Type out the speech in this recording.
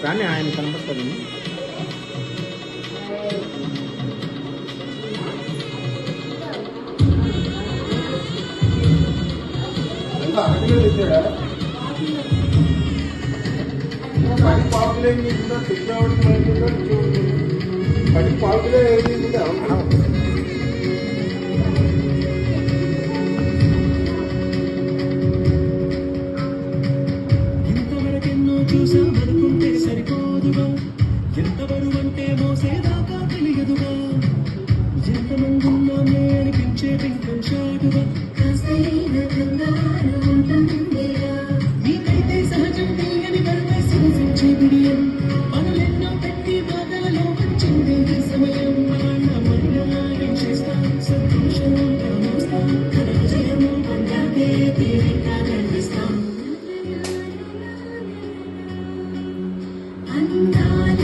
కానీ ఆయన కనపడుతుంది. ఇంతవరకెన్నో చూసామనుకుంటే సరిపోదుగా, ఎంత బరువంటే మోసేదాకా తెలియదుగా, ఎంతమంది ఉన్నామే అనిపించే పింకం షాటుగా మీకైతే సహజం తెలియని బరువే సూచించే బిడియం, పనులెన్నో పెట్టి బాధలలో వచ్చింది ఈ సమయం. మరణం చేస్తాం, సంతోషంగా మోస్తాం, కడ విజయము పొందాకే తీరిక కనిపిస్తాం. అందాల